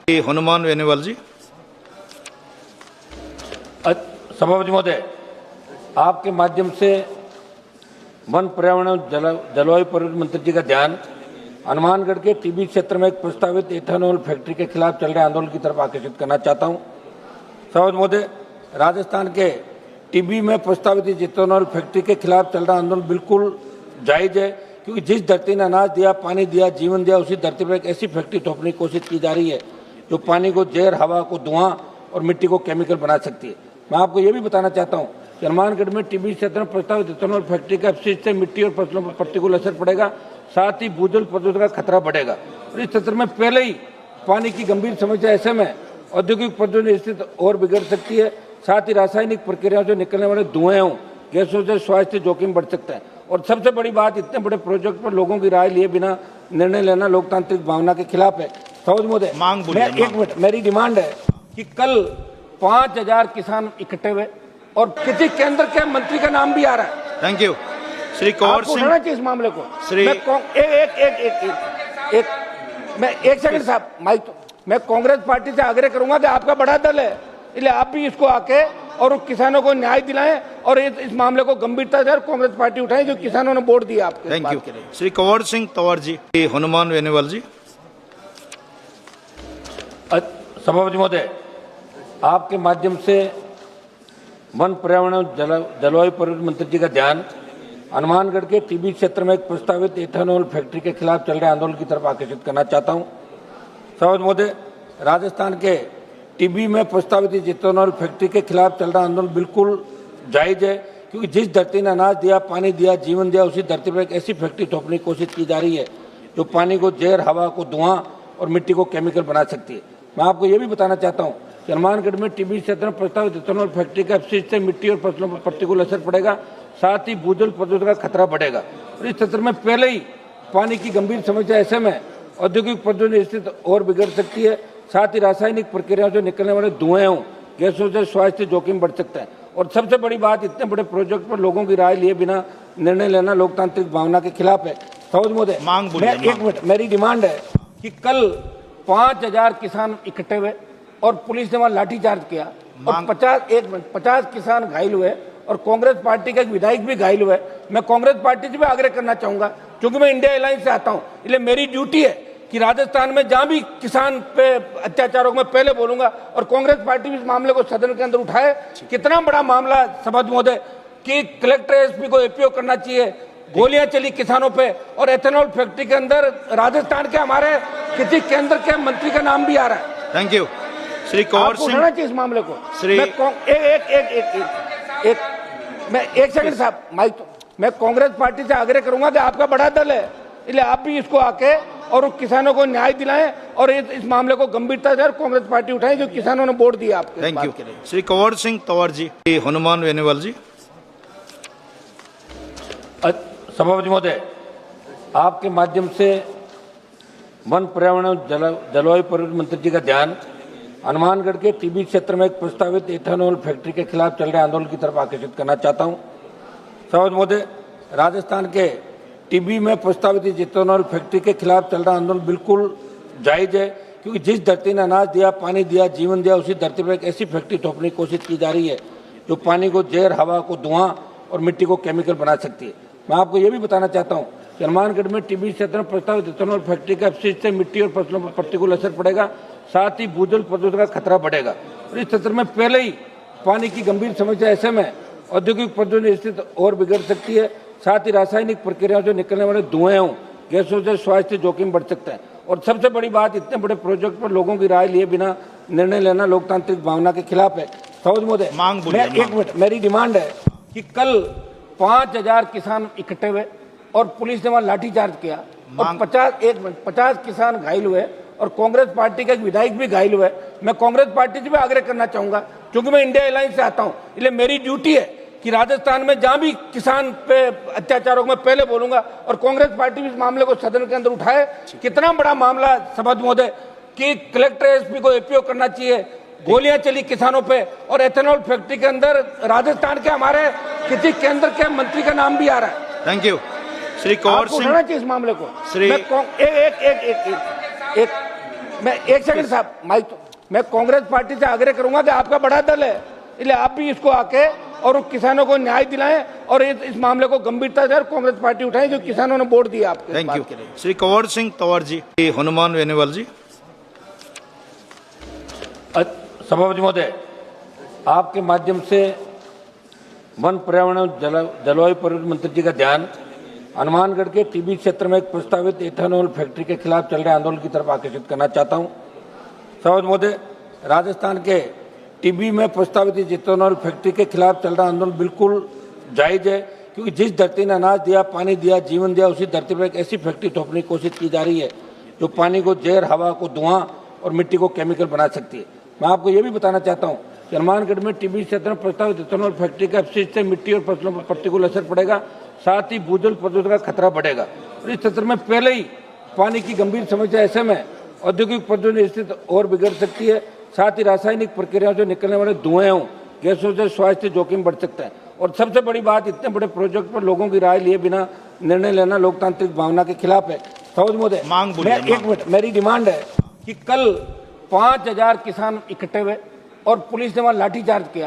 हनुमान वेणुवाल जी। सभापति महोदय, आपके माध्यम से वन पर्यावरण और जलवायु परिवर्तन मंत्री जी का ध्यान हनुमानगढ़ के टीबी क्षेत्र में एक प्रस्तावित एथेनॉल फैक्ट्री के खिलाफ चल रहे आंदोलन की तरफ आकर्षित करना चाहता हूं। सभापति महोदय, राजस्थान के टीबी में प्रस्तावित एथेनॉल फैक्ट्री के खिलाफ चल रहा आंदोलन बिल्कुल जायज है, क्योंकि जिस धरती ने अनाज दिया, पानी दिया, जीवन दिया, उसी धरती पर एक ऐसी फैक्ट्री थोपने की कोशिश की जा रही है जो पानी को जहर, हवा को धुआं और मिट्टी को केमिकल बना सकती है। मैं आपको ये भी बताना चाहता हूँ कि हनुमानगढ़ में टीबी क्षेत्र में प्रस्तावित एथेनॉल फैक्ट्री का अपशिष्ट से मिट्टी और फसलों पर प्रतिकूल असर पड़ेगा, साथ ही भूजल प्रदूषण का खतरा बढ़ेगा। और इस क्षेत्र में पहले ही पानी की गंभीर समस्या, ऐसे में औद्योगिक प्रदूषण स्थिति और बिगड़ सकती है। साथ ही रासायनिक प्रक्रियाओं से निकलने वाले धुएं, गैसों से स्वास्थ्य जोखिम बढ़ सकता है। और सबसे बड़ी बात, इतने बड़े प्रोजेक्ट पर लोगों की राय लिए बिना निर्णय लेना लोकतांत्रिक भावना के खिलाफ है। सभापति महोदय, एक मिनट, मेरी डिमांड है कि कल 5000 किसान इकट्ठे हुए और किसी केंद्र के मंत्री का नाम भी आ रहा है। Thank you Shri Kanwar Singh. उठाना चाहिए इस मामले को। मैं एक सेकंड साहब, माइक तो मैं कांग्रेस पार्टी से आग्रह करूंगा कि आपका बड़ा दल है, इसलिए आप भी इसको आके और किसानों को न्याय दिलाएं और इस मामले को गंभीरता से कांग्रेस पार्टी उठाए जो किसानों ने वोट दिया आपके। Thank you Shri Kanwar Singh Tanwar ji. हनुमान वेणुवाल जी। सभापति महोदय, आपके माध्यम से वन पर्यावरण और जलवायु परिवर्तन मंत्री जी का ध्यान हनुमानगढ़ के टीबी क्षेत्र में एक प्रस्तावित एथेनॉल फैक्ट्री के खिलाफ चल रहे आंदोलन की तरफ आकर्षित करना चाहता हूं। सभापति महोदय, राजस्थान के टीबी में प्रस्तावित एथेनॉल फैक्ट्री के खिलाफ चल रहा आंदोलन बिल्कुल जायज है, क्योंकि जिस धरती ने अनाज दिया, पानी दिया, जीवन दिया, उसी धरती पर एक ऐसी फैक्ट्री थोपने की कोशिश की जा रही है जो पानी को जहर, हवा को धुआं और मिट्टी को केमिकल बना सकती है। मैं आपको ये भी बताना चाहता हूँ कि हनुमानगढ़ में टीबी क्षेत्र में प्रस्तावित एथेनॉल फैक्ट्री का अपशिष्ट से मिट्टी और फसलों पर प्रतिकूल असर पड़ेगा, साथ ही भूजल प्रदूषण का खतरा बढ़ेगा। और इस क्षेत्र में पहले ही पानी की गंभीर समस्या, ऐसे में औद्योगिक प्रदूषण स्थिति और बिगड़ सकती है। साथ ही रासायनिक प्रक्रियाओं से निकलने वाले धुएं, गैसों से स्वास्थ्य जोखिम बढ़ सकता है। और सबसे बड़ी बात, इतने बड़े प्रोजेक्ट पर लोगों की राय लिए बिना निर्णय लेना लोकतांत्रिक भावना के खिलाफ है। सभापति महोदय, एक मिनट, मेरी डिमांड है कि कल 5000 किसान इकट्ठे हुए और पुलिस ने वहां लाठीचार्ज किया और 50 किसान घायल हुए और कांग्रेस पार्टी का एक विधायक भी घायल हुआ है। मैं कांग्रेस पार्टी से भी आग्रह करना चाहूंगा, क्योंकि मैं इंडिया अलायंस से आता हूं, इसलिए मेरी ड्यूटी है कि राजस्थान में जहां भी किसान पे अत्याचारों को मैं पहले बोलूंगा और कांग्रेस पार्टी भी इस मामले को सदन के अंदर उठाए। कितना बड़ा मामला सभापति महोदय कि कलेक्टर एसपी को एपीओ करना चाहिए, गोलियां चली किसानों पे और एथेनॉल फैक्ट्री के अंदर राजस्थान के हमारे किसी केंद्र के मंत्री का नाम भी आ रहा है। Thank you Shri Kanwar Singh. उठाना चाहिए इस मामले को। मैं एक सेकंड साहब, माइक तो मैं कांग्रेस पार्टी से आग्रह करूंगा कि आपका बड़ा दल है, इसलिए आप भी इसको आके और किसानों को न्याय दिलाएं और इस मामले को गंभीरता से कांग्रेस पार्टी उठाए जो किसानों ने वोट दिया आपके। Thank you Shri Kanwar Singh Tanwar ji. हनुमान वेणुवाल जी। सभापति महोदय, आपके माध्यम से वन पर्यावरण और जलवायु परिवर्तन मंत्री जी का ध्यान हनुमानगढ़ के टीबी क्षेत्र में एक प्रस्तावित एथेनॉल फैक्ट्री के खिलाफ चल रहे आंदोलन की तरफ आकर्षित करना चाहता हूं। सभापति महोदय, राजस्थान के टीबी में प्रस्तावित एथेनॉल फैक्ट्री के खिलाफ चल रहा आंदोलन बिल्कुल जायज है, क्योंकि जिस धरती ने अनाज दिया, पानी दिया, जीवन दिया, उसी धरती पर एक ऐसी फैक्ट्री थोपने की कोशिश की जा रही है जो पानी को जहर, हवा को धुआं और मिट्टी को केमिकल बना सकती है। मैं आपको ये भी बताना चाहता हूँ कि हनुमानगढ़ में टीबी क्षेत्र में प्रस्तावित एथेनॉल फैक्ट्री का अपशिष्ट से मिट्टी और फसलों पर प्रतिकूल असर पड़ेगा, साथ ही भूजल प्रदूषण का खतरा बढ़ेगा। और इस क्षेत्र में पहले ही पानी की गंभीर समस्या, ऐसे में औद्योगिक प्रदूषण स्थिति और बिगड़ सकती है। साथ ही रासायनिक प्रक्रियाओं से निकलने वाले धुएं, गैसों से स्वास्थ्य जोखिम बढ़ सकता है। और सबसे बड़ी बात, इतने बड़े प्रोजेक्ट पर लोगों की राय लिए बिना निर्णय लेना लोकतांत्रिक भावना के खिलाफ है। सभापति महोदय, एक मिनट, मेरी डिमांड है कि कल 5000 किसान इकट्ठे हुए और पुलिस ने वहां लाठीचार्ज किया और 50 किसान घायल हुए और कांग्रेस पार्टी का एक विधायक भी घायल हुआ है। मैं कांग्रेस पार्टी से भी आग्रह करना चाहूंगा, क्योंकि मैं इंडिया अलायंस से आता हूं, इसलिए मेरी ड्यूटी है कि राजस्थान में जहां भी किसान पे अत्याचारों को मैं पहले बोलूंगा और कांग्रेस पार्टी भी इस मामले को सदन के अंदर उठाए। कितना बड़ा मामला सभापति महोदय कि कलेक्टर एसपी को एपीओ करना चाहिए, गोलियां चली किसानों पे और एथेनॉल फैक्ट्री के अंदर राजस्थान के हमारे किसी केंद्र के मंत्री का नाम भी आ रहा है। Thank you Shri Kanwar Singh. उठाना चाहिए इस मामले को। मैं एक सेकंड साहब माइक मैं कांग्रेस पार्टी से आग्रह करूंगा कि आपका बड़ा दल है, इसलिए आप भी इसको आके और किसानों को न्याय दिलाएं और इस मामले को गंभीरता से कांग्रेस पार्टी उठाएं जो किसानों ने वोट दिया आपके थैंक यू। श्री कंवर सिंह तंवर जी, श्री हनुमान वेनीवाल जी। सभापति महोदय, आपके माध्यम से वन पर्यावरण और जलवायु परिवर्तन मंत्री जी का ध्यान हनुमानगढ़ के टीबी क्षेत्र में एक प्रस्तावित एथेनॉल फैक्ट्री के खिलाफ चल रहे आंदोलन की तरफ आकर्षित करना चाहता हूं। सभापति महोदय, राजस्थान के टीबी में प्रस्तावित एथेनॉल फैक्ट्री के खिलाफ चल रहा आंदोलन बिल्कुल जायज है, क्योंकि जिस धरती ने अनाज दिया, पानी दिया, जीवन दिया, उसी धरती पर एक ऐसी फैक्ट्री थोपने की कोशिश की जा रही है जो पानी को जहर, हवा को धुआं और मिट्टी को केमिकल बना सकती है। मैं आपको ये भी बताना चाहता हूँ कि हनुमानगढ़ में टीबी क्षेत्र में प्रस्तावित एथेनॉल फैक्ट्री का अपशिष्ट से मिट्टी और फसलों पर प्रतिकूल असर पड़ेगा, साथ ही भूजल प्रदूषण का खतरा बढ़ेगा। और इस क्षेत्र में पहले ही पानी की गंभीर समस्या, ऐसे में औद्योगिक प्रदूषण स्थिति और बिगड़ सकती है। साथ ही रासायनिक प्रक्रियाओं से निकलने वाले धुएं, गैसों से स्वास्थ्य जोखिम बढ़ सकता है। और सबसे बड़ी बात, इतने बड़े प्रोजेक्ट पर लोगों की राय लिए बिना निर्णय लेना लोकतांत्रिक भावना के खिलाफ है। सभापति महोदय, एक मिनट, मेरी डिमांड है कि कल 5000 किसान इकट्ठे हुए और पुलिस ने वहां लाठीचार्ज किया।